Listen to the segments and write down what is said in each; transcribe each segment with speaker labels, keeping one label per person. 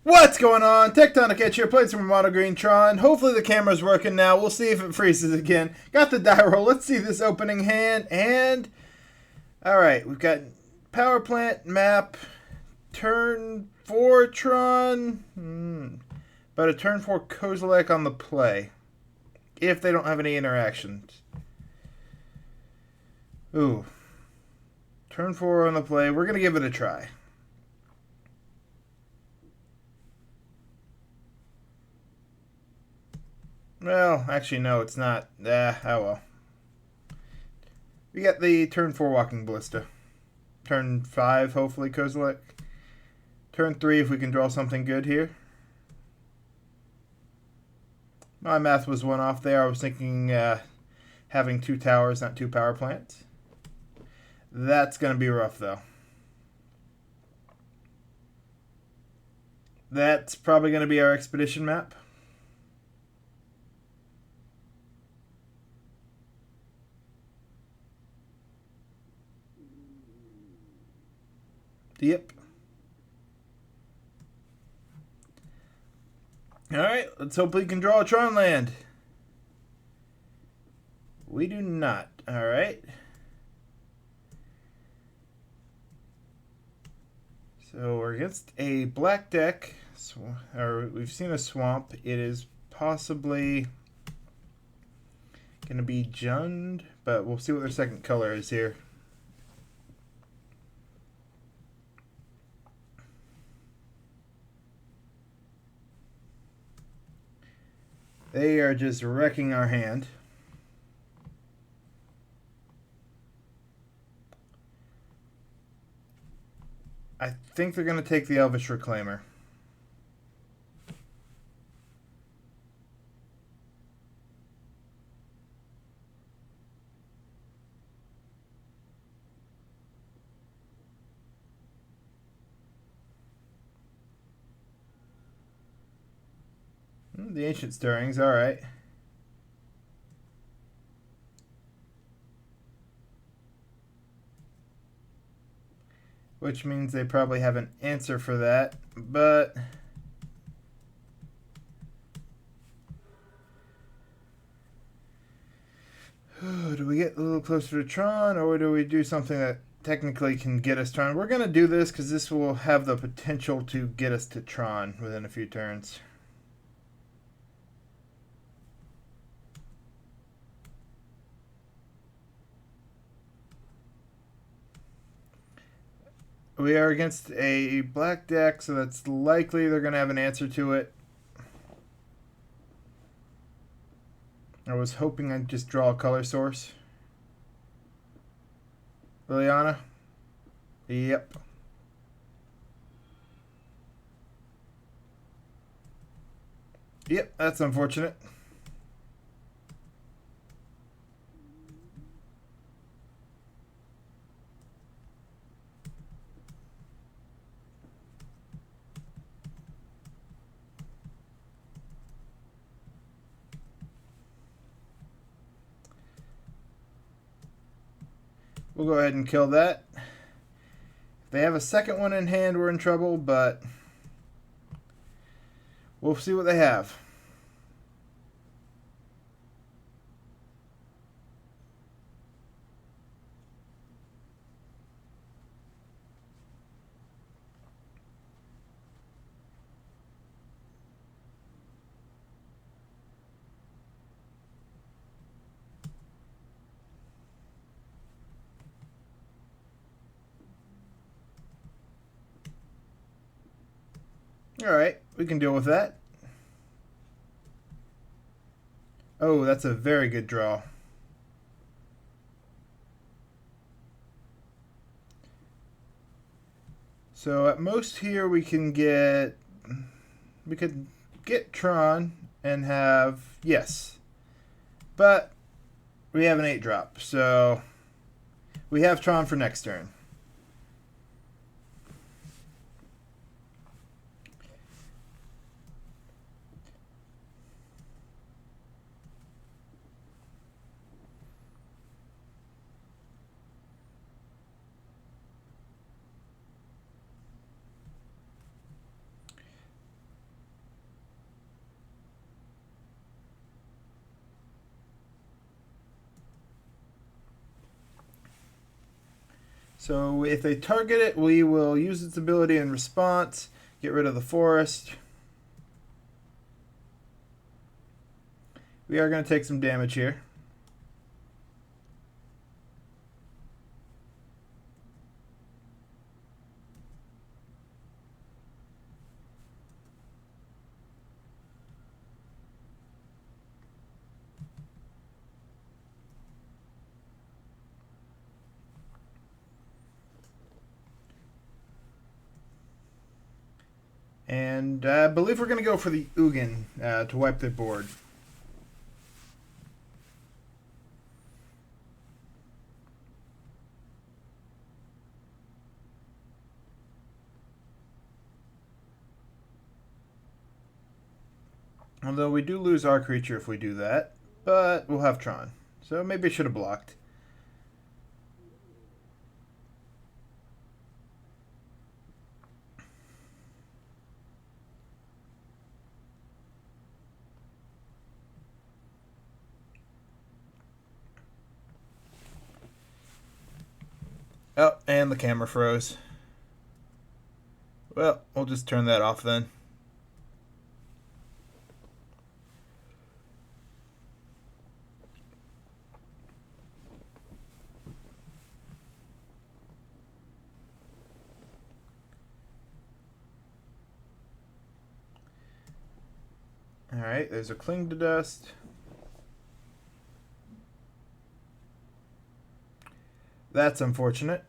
Speaker 1: What's going on? Tectonic Edge here, playing some Mono Green Tron. Hopefully the camera's working now. We'll see if it freezes again. Got the die roll. Let's see this opening hand. And, alright, we've got Power Plant, Map, Turn 4 Tron. But a Turn 4 Kozilek on the play. If they don't have any interactions. Ooh. Turn 4 on the play. We're going to give it a try. Well, actually, no, it's not. Oh well. We got the turn 4 Walking Ballista. Turn 5, hopefully, Kozilek. Turn 3, if we can draw something good here. My math was one off there. I was thinking having 2 towers, not 2 power plants. That's going to be rough, though. That's probably going to be our expedition map. Yep. Alright, let's hope we can draw a Tron land. We do not. Alright. So we're against a black deck. Or we've seen a swamp. It is possibly going to be Jund, but we'll see what their second color is here. They are just wrecking our hand. I think they're going to take the Elvish Reclaimer. The Ancient Stirrings, alright. Which means they probably have an answer for that, but do we get a little closer to Tron, or do we do something that technically can get us Tron? We're going to do this because this will have the potential to get us to Tron within a few turns. We are against a black deck, so that's likely they're going to have an answer to it. I was hoping I'd just draw a color source. Liliana? Yep. Yep, that's unfortunate. We'll go ahead and kill that. If they have a second one in hand, we're in trouble, but we'll see what they have. Alright, we can deal with that. Oh, that's a very good draw. So at most here we could get Tron and have, yes. But we have an 8 drop, so we have Tron for next turn. So if they target it, we will use its ability in response, get rid of the forest. We are going to take some damage here. And I believe we're going to go for the Ugin to wipe the board. Although we do lose our creature if we do that, but we'll have Tron. So maybe I should have blocked. Oh, and the camera froze. Well, we'll just turn that off then. Alright, there's a cling to dust. That's unfortunate.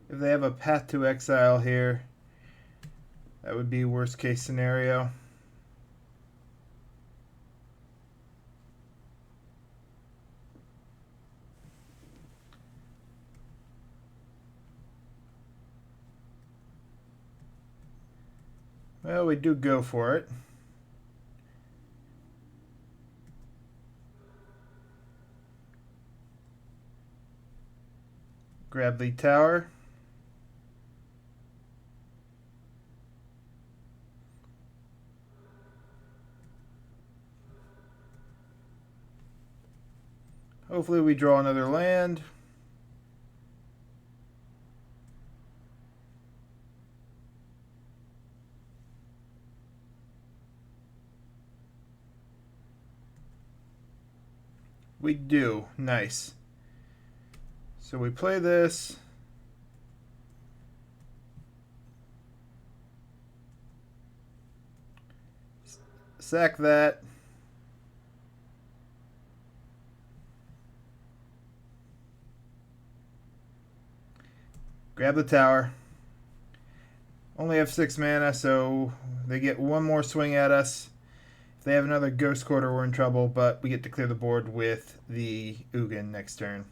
Speaker 1: If they have a path to exile here, that would be worst case scenario. Well, we do go for it. Grab the tower. Hopefully we draw another land. We do. Nice. So we play this. Sack that. Grab the tower. Only have 6 mana, so they get one more swing at us. If they have another Ghost Quarter, we're in trouble, but we get to clear the board with the Ugin next turn.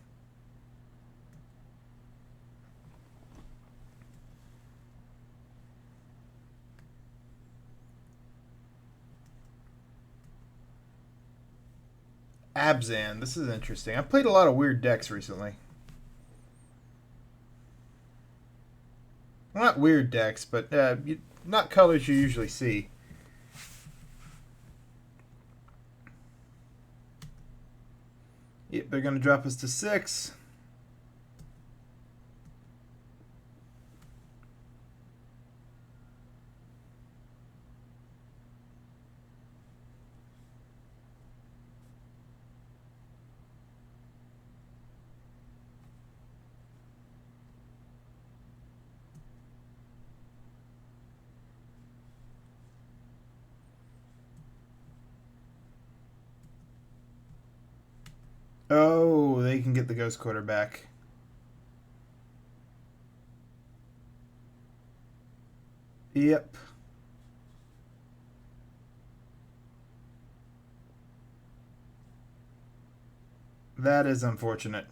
Speaker 1: Abzan. This is interesting. I've played a lot of weird decks recently. Well, not weird decks, but not colors you usually see. Yep, they're going to drop us to 6. Oh, they can get the Ghost Quarter back. Yep. That is unfortunate.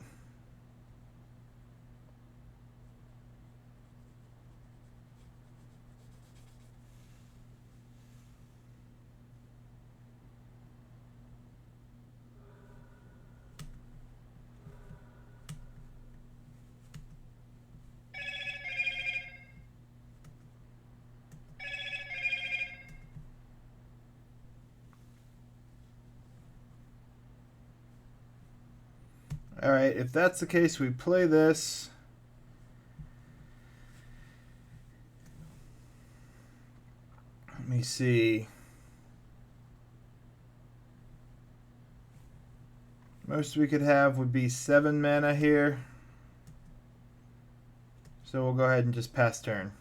Speaker 1: Alright, if that's the case, we play this. Let me see. Most we could have would be 7 mana here. So we'll go ahead and just pass turn.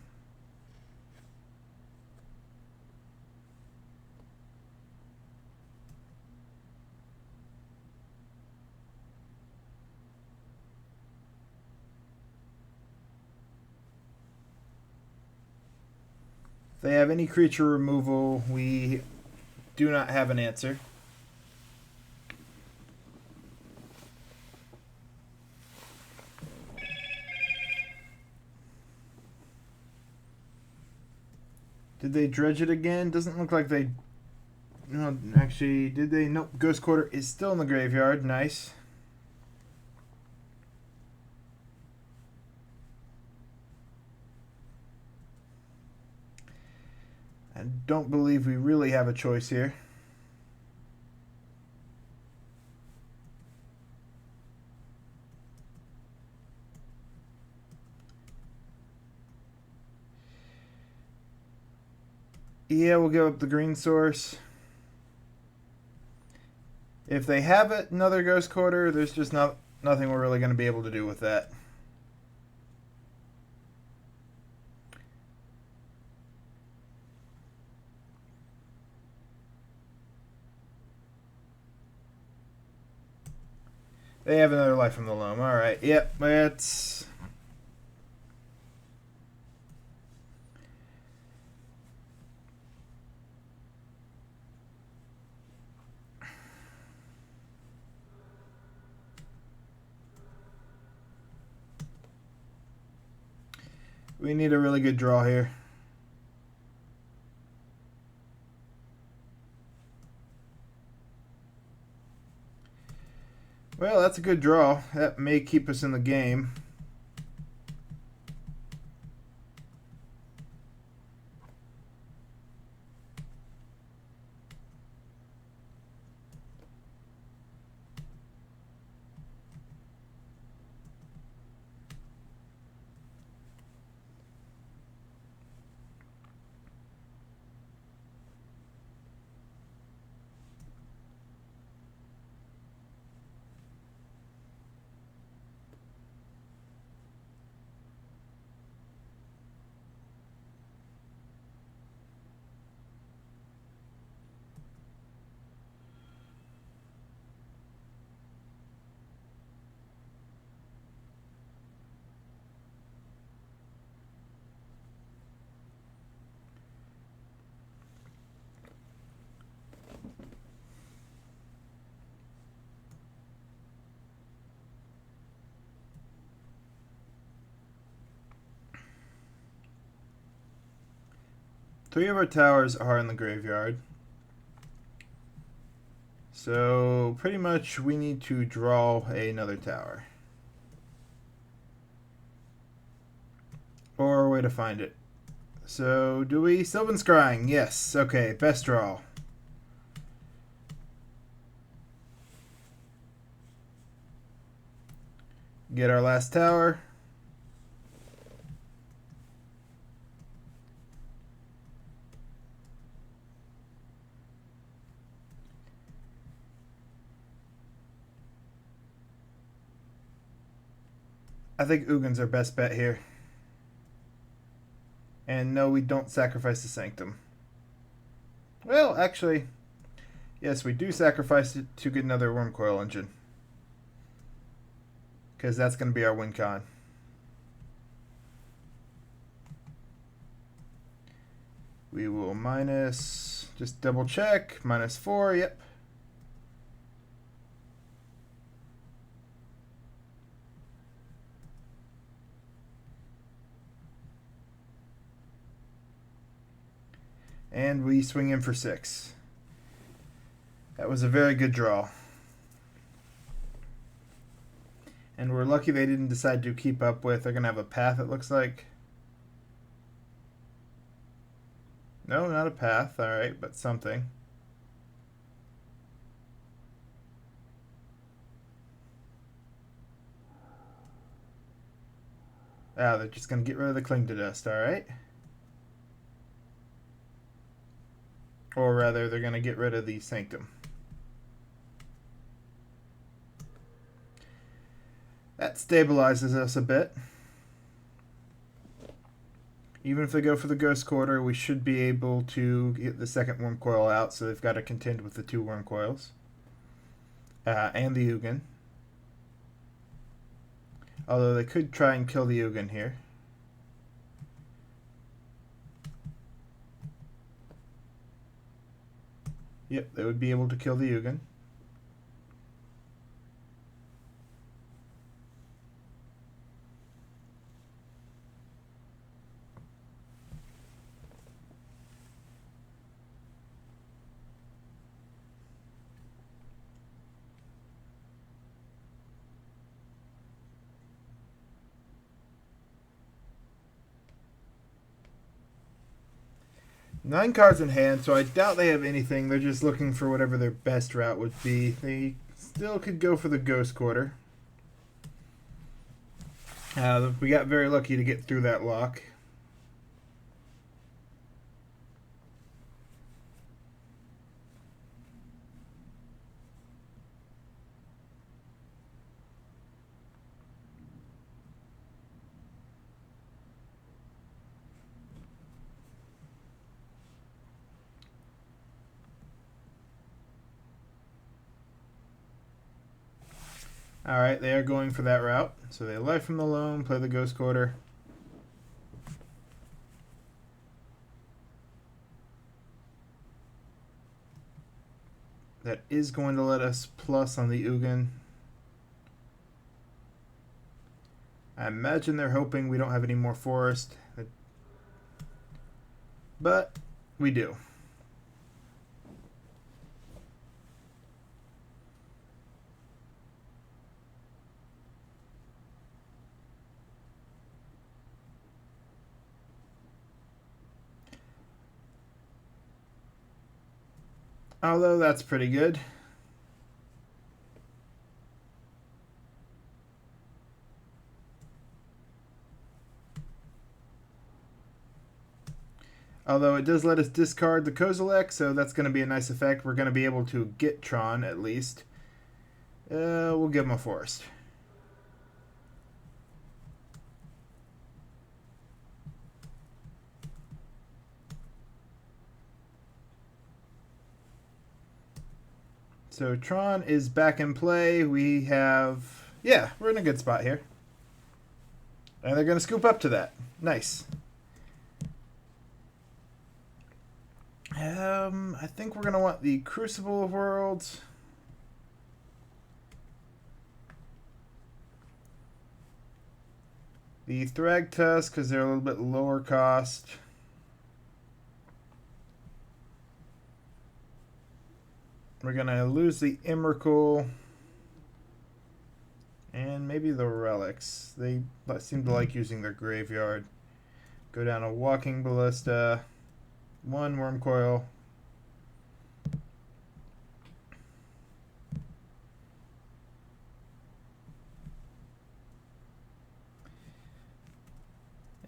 Speaker 1: If they have any creature removal, we do not have an answer. Did they dredge it again? Doesn't look like they... No, actually, did they? Nope. Ghost Quarter is still in the graveyard. Nice. I don't believe we really have a choice here. Yeah, we'll give up the green source. If they have it, another Ghost Quarter, there's just nothing we're really going to be able to do with that. They have another Life from the Loam. Alright, yep, that's... We need a really good draw here. Well, that's a good draw. That may keep us in the game. Three of our towers are in the graveyard. So pretty much we need to draw another tower. Or a way to find it. So do we? Sylvan Scrying. Yes. Okay. Best draw. Get our last tower. I think Ugin's our best bet here. And no, we don't sacrifice the Sanctum. Well, actually, yes, we do sacrifice it to get another Wormcoil Engine. Because that's going to be our win con. We will minus, just double check, -4, yep. And we swing in for 6. That was a very good draw. And we're lucky they didn't decide to keep up with. They're going to have a path, it looks like. No, not a path. All right, but something. Ah, they're just going to get rid of the cling to dust, alright? Or rather, they're going to get rid of the sanctum. That stabilizes us a bit. Even if they go for the Ghost Quarter, we should be able to get the second Worm Coil out, so they've got to contend with the 2 Worm Coils. And the Ugin. Although they could try and kill the Ugin here. Yep, they would be able to kill the Ugin. Nine cards in hand, so I doubt they have anything. They're just looking for whatever their best route would be. They still could go for the Ghost Quarter. We got very lucky to get through that lock. Alright, they are going for that route. So they life from the loam, play the Ghost Quarter. That is going to let us plus on the Ugin. I imagine they're hoping we don't have any more forest. But we do. Although that's pretty good. Although it does let us discard the Kozilek, so that's going to be a nice effect. We're going to be able to get Tron, at least. We'll give him a forest. So Tron is back in play. We have... Yeah, we're in a good spot here. And they're going to scoop up to that. Nice. I think we're going to want the Crucible of Worlds. The Thragtusk, because they're a little bit lower cost. We're going to lose the Emrakul. And maybe the Relics. They seem to like using their graveyard. Go down a Walking Ballista. 1 Worm Coil.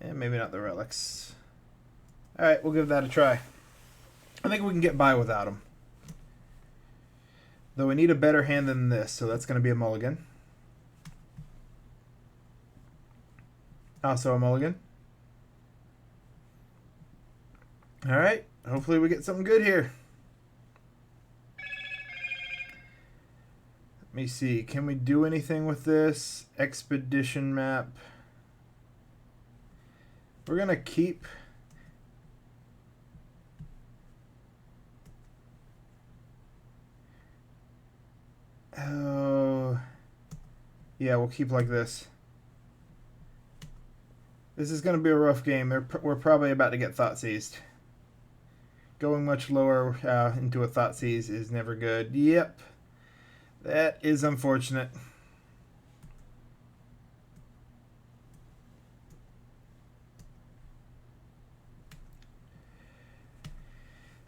Speaker 1: And maybe not the Relics. Alright, we'll give that a try. I think we can get by without them. Though we need a better hand than this, so that's going to be a mulligan. Also a mulligan. Alright, hopefully we get something good here. Let me see, can we do anything with this? Expedition map. We're going to keep... Oh... Yeah, we'll keep like this. This is going to be a rough game. We're probably about to get Thought Seized. Going much lower into a Thought Seize is never good. Yep. That is unfortunate.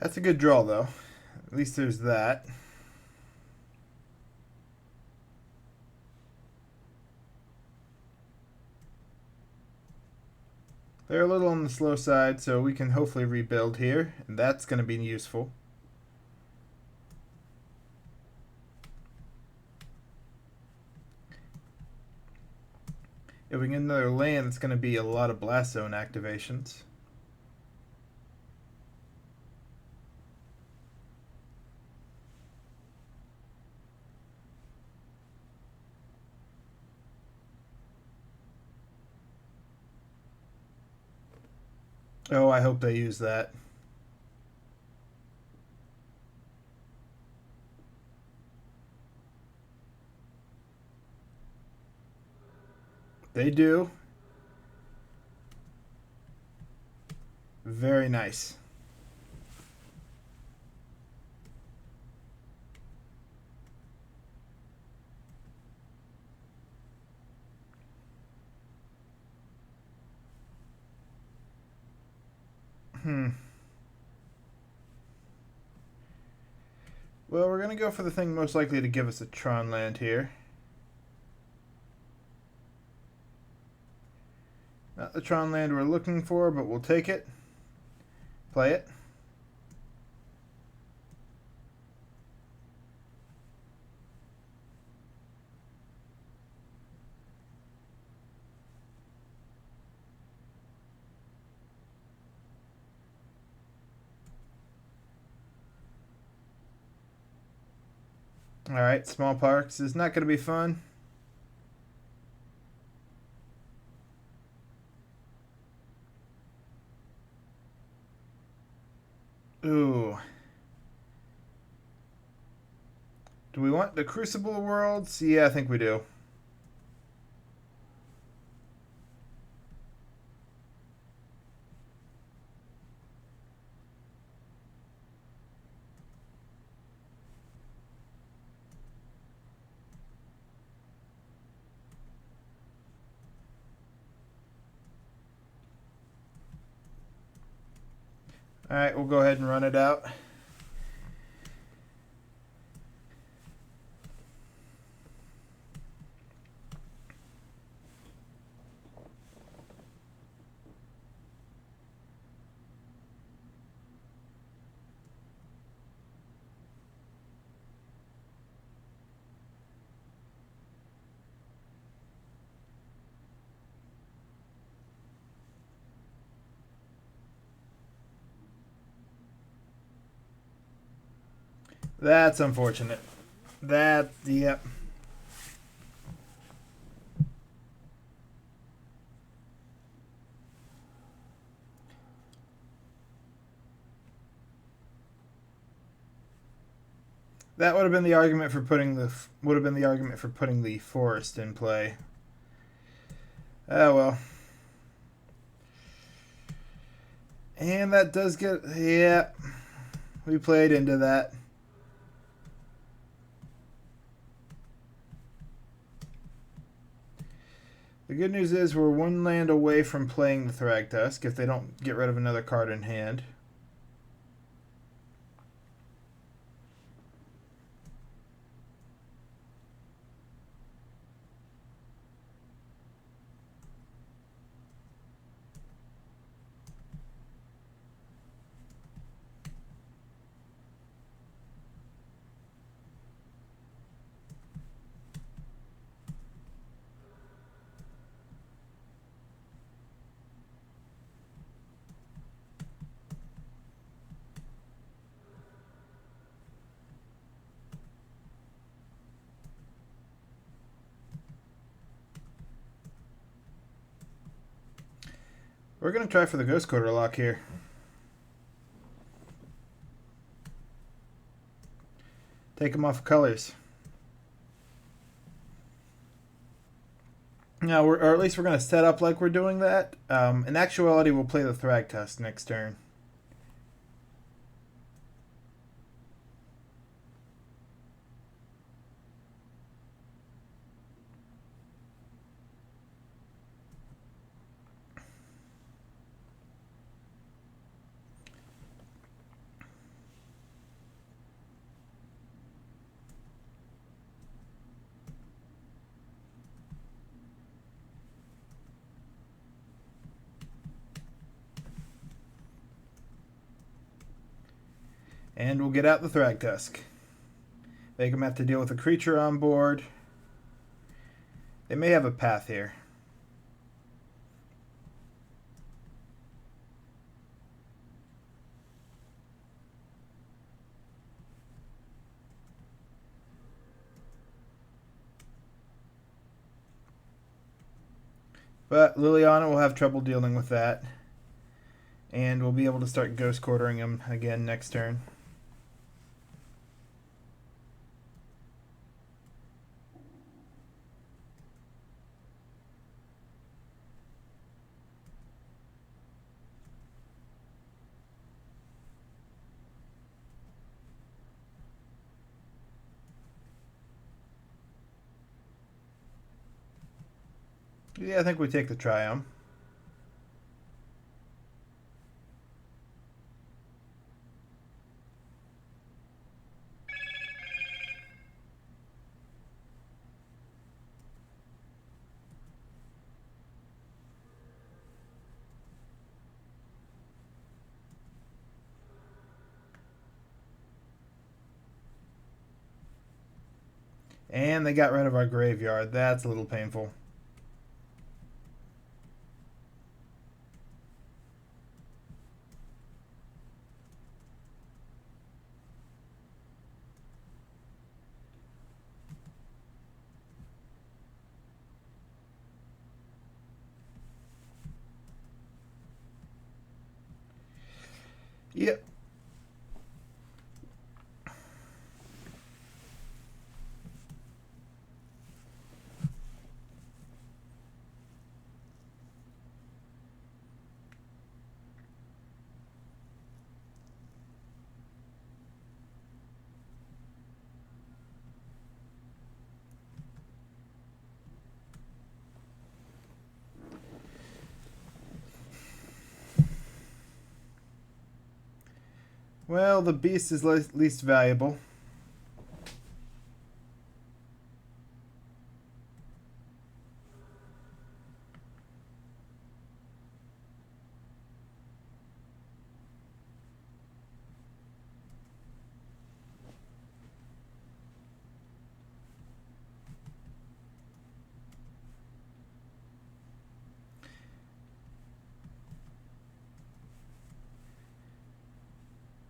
Speaker 1: That's a good draw, though. At least there's that. They're a little on the slow side, so we can hopefully rebuild here, and that's going to be useful. If we get another land, it's going to be a lot of blast zone activations. Oh, I hope they use that. They do. Very nice. Well, we're going to go for the thing most likely to give us a Tron land here. Not the Tron land we're looking for, but we'll take it. Play it. Alright, small parks is not going to be fun. Ooh. Do we want the Crucible Worlds? Yeah, I think we do. Alright, we'll go ahead and run it out. That's unfortunate. Yep. That would have been the argument for putting the forest in play. Oh well. And that does get, yeah. We played into that. The good news is we're one land away from playing the Thragtusk if they don't get rid of another card in hand. We're going to try for the Ghost Quarter lock here. Take them off colors. No, or at least we're going to set up like we're doing that. In actuality, we'll play the Thragtusk next turn. And we'll get out the Thragtusk. Make them have to deal with a creature on board. They may have a path here. But Liliana will have trouble dealing with that. And we'll be able to start ghost quartering him again next turn. Yeah, I think we take the Triumph. And they got rid of our graveyard. That's a little painful. Yep. Well, the beast is least valuable.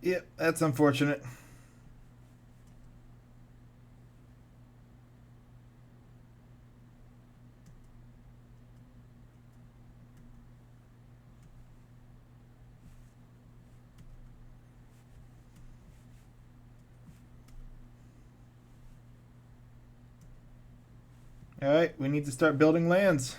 Speaker 1: Yep, that's unfortunate. Alright, we need to start building lands.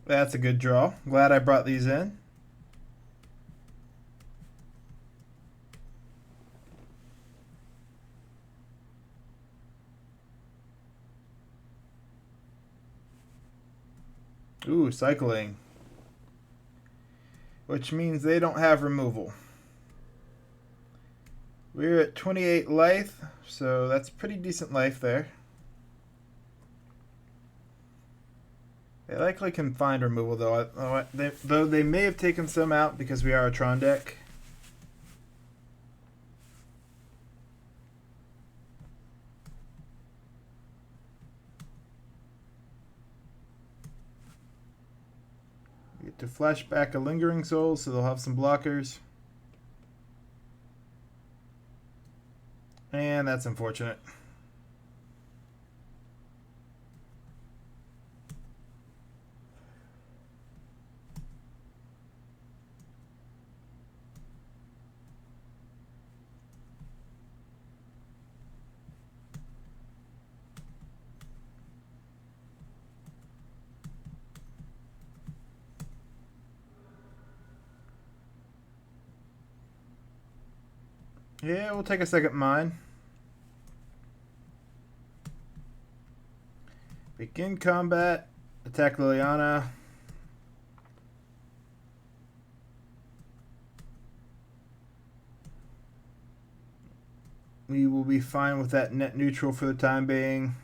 Speaker 1: That's a good draw. Glad I brought these in. Ooh, cycling. Which means they don't have removal. We're at 28 life, so that's pretty decent life there. They likely can find removal, though they may have taken some out because we are a Tron deck. We get to flash back a Lingering Soul, so they'll have some blockers. And that's unfortunate. Yeah, we'll take a second mine. Begin combat. Attack Liliana. We will be fine with that net neutral for the time being.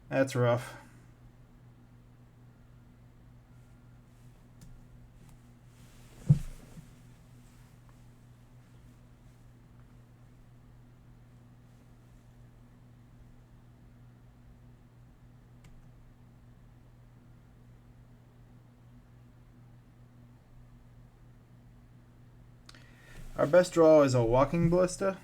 Speaker 1: That's rough. Our best draw is a walking ballista.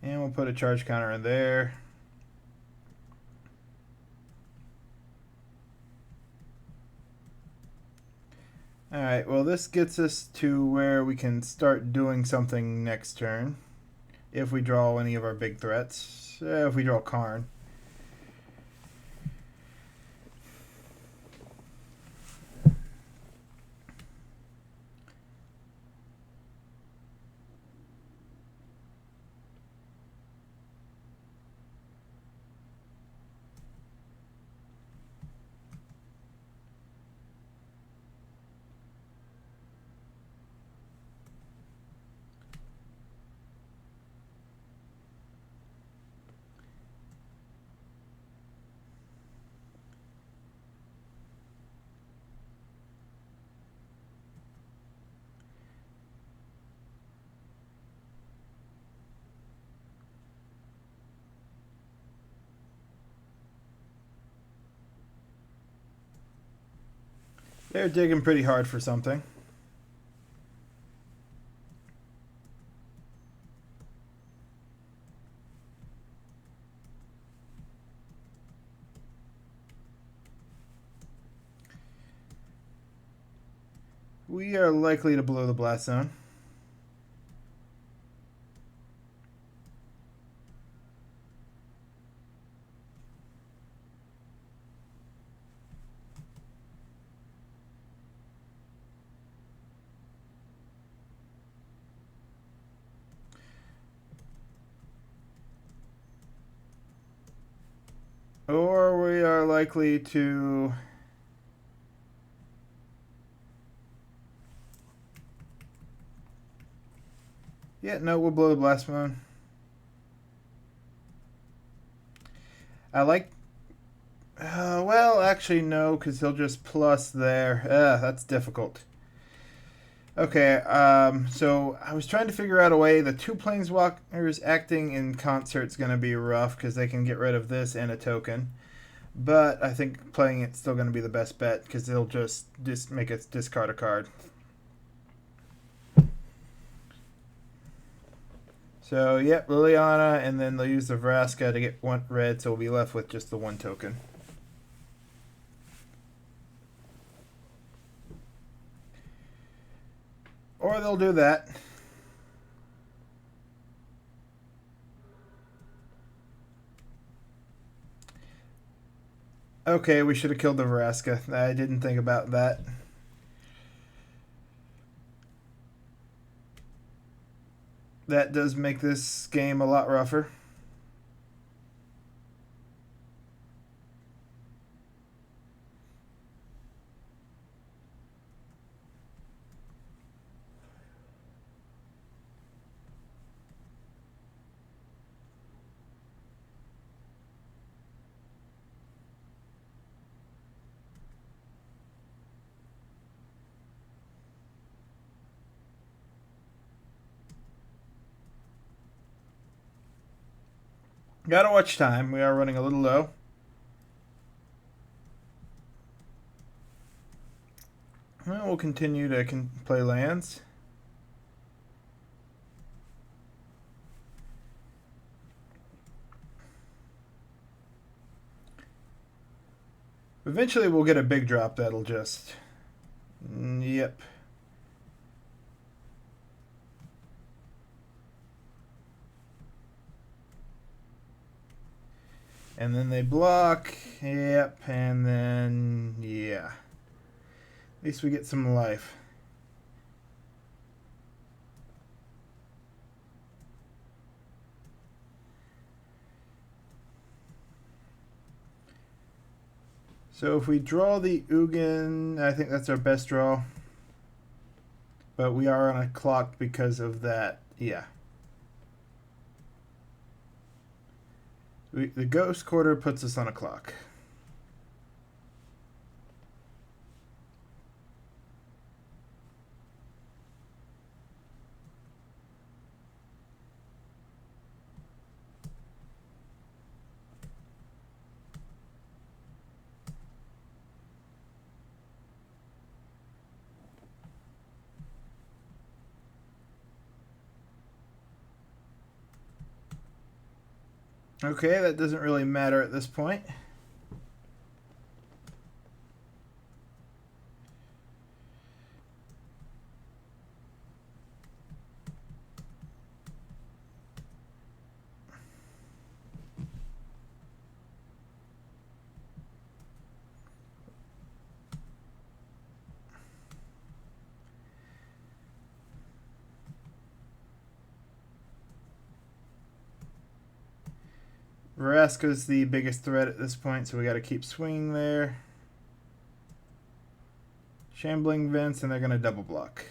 Speaker 1: And we'll put a charge counter in there. Alright, well this gets us to where we can start doing something next turn. If we draw any of our big threats. If we draw Karn. They're digging pretty hard for something. We are likely to blow the blast zone. Or we are likely to... Yeah, no, we'll blow the blast zone. I like... well, actually, no, because he'll just plus there. That's difficult. Okay, so I was trying to figure out a way. The two planeswalkers acting in concert is going to be rough because they can get rid of this and a token. But I think playing it's still going to be the best bet because they'll just make us discard a card. So, yep, Liliana, and then they'll use the Vraska to get one red, so we'll be left with just the one token. Or they'll do that. Okay, we should have killed the Vraska. I didn't think about that. That does make this game a lot rougher. Gotta watch time. We are running a little low. Well, we'll continue to play lands. Eventually we'll get a big drop that'll just... Yep. And then they block. Yep. And then, yeah. At least we get some life. So if we draw the Ugin, I think that's our best draw. But we are on a clock because of that. Yeah. The Ghost Quarter puts us on a clock. Okay, that doesn't really matter at this point. Vraska's the biggest threat at this point, so we got to keep swinging there. Shambling Vents, and they're going to double block.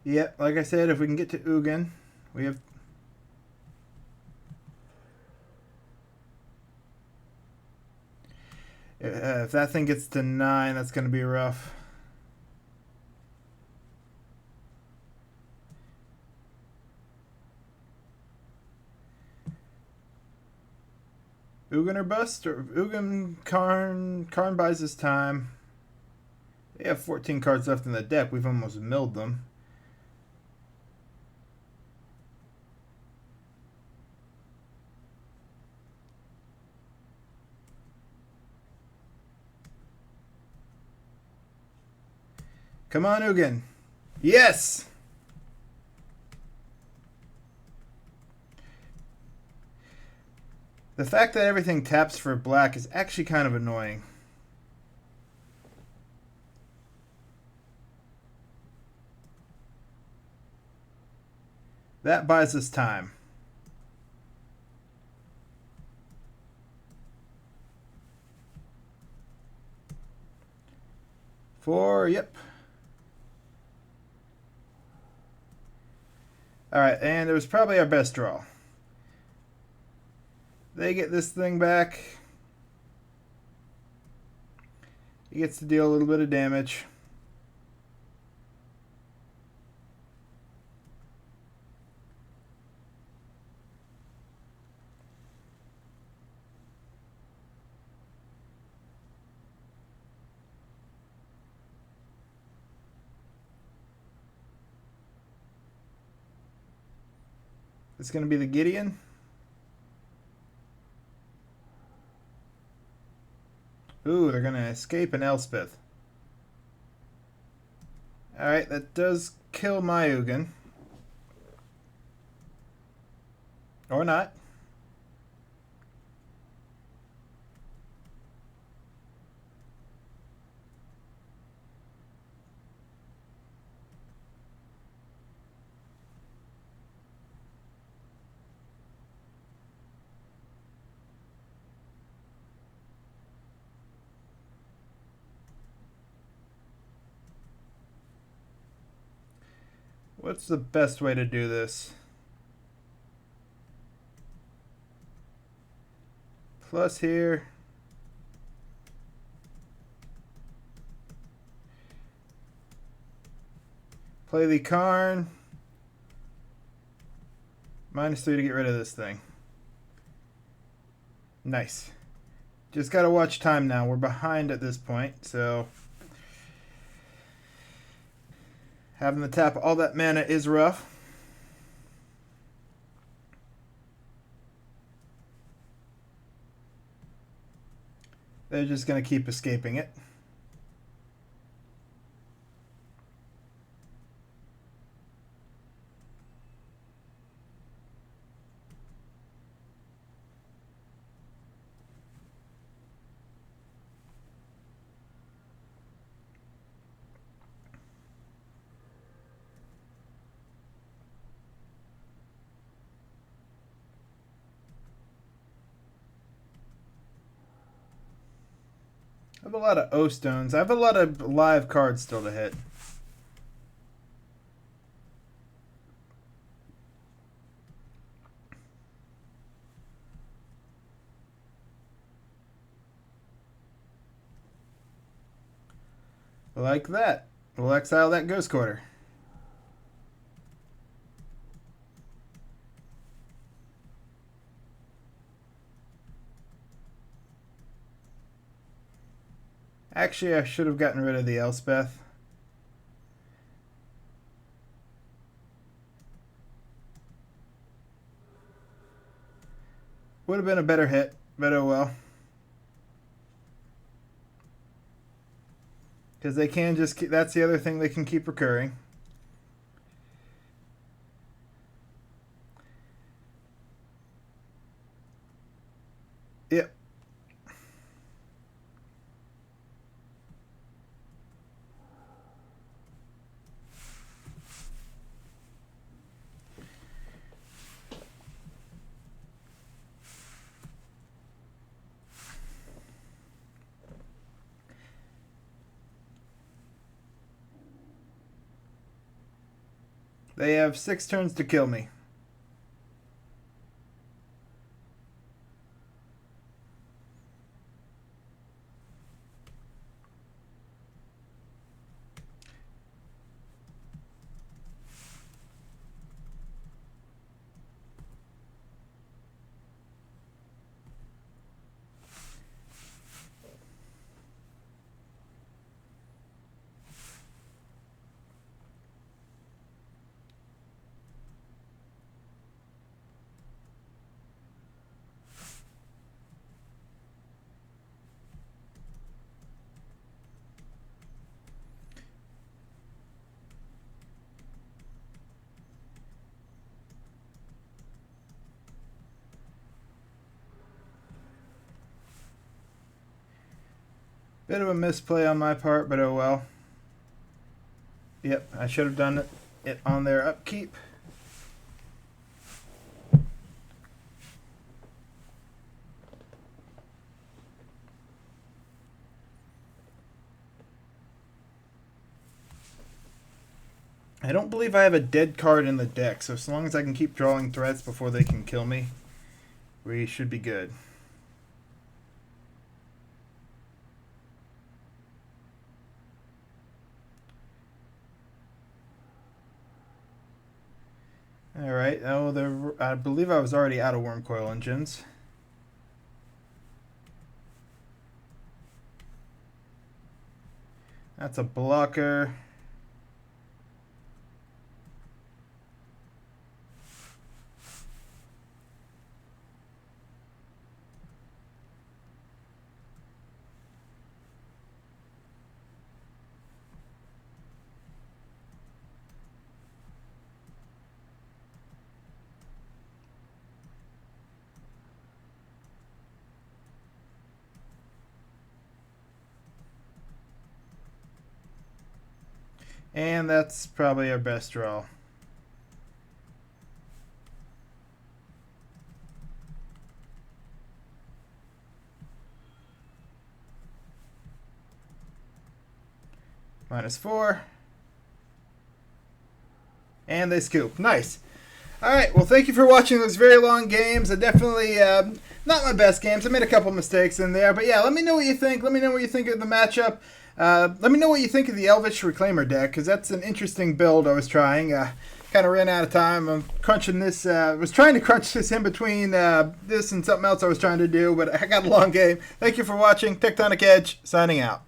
Speaker 1: Yep, like I said, if we can get to Ugin, we have... if that thing gets to 9, that's going to be rough. Ugin or bust? Or Ugin, Karn. Karn buys us time. They have 14 cards left in the deck. We've almost milled them. Come on, Ugin. Yes! The fact that everything taps for black is actually kind of annoying. That buys us time. Four, yep. Alright, and it was probably our best draw. They get this thing back. He gets to deal a little bit of damage. It's going to be the Gideon. Ooh, they're going to escape an Elspeth. Alright, that does kill my Ugin. Or not. What's the best way to do this? Plus here. Play the Karn. -3 to get rid of this thing. Nice. Just gotta watch time now. We're behind at this point, so having to tap all that mana is rough. They're just gonna keep escaping it. I have a lot of O stones. I have a lot of live cards still to hit. Like that. We'll exile that Ghost Quarter. Actually, I should have gotten rid of the Elspeth. Would have been a better hit, but oh well. Because they can just keep, that's the other thing, they can keep recurring. Yep. They have 6 turns to kill me. Bit of a misplay on my part, but oh well. Yep, I should have done it on their upkeep. I don't believe I have a dead card in the deck, so as long as I can keep drawing threats before they can kill me, we should be good. Alright, oh, I believe I was already out of Worm Coil Engines. That's a blocker. And that's probably our best draw. -4. And they scoop. Nice. Alright, well, thank you for watching those very long games. I definitely Not my best games. I made a couple mistakes in there. But yeah, let me know what you think. Let me know what you think of the matchup. Let me know what you think of the Elvish Reclaimer deck, because that's an interesting build I was trying. Kind of ran out of time. I'm crunching this. Was trying to crunch this in between this and something else I was trying to do, but I got a long game. Thank you for watching. Tectonic Edge, signing out.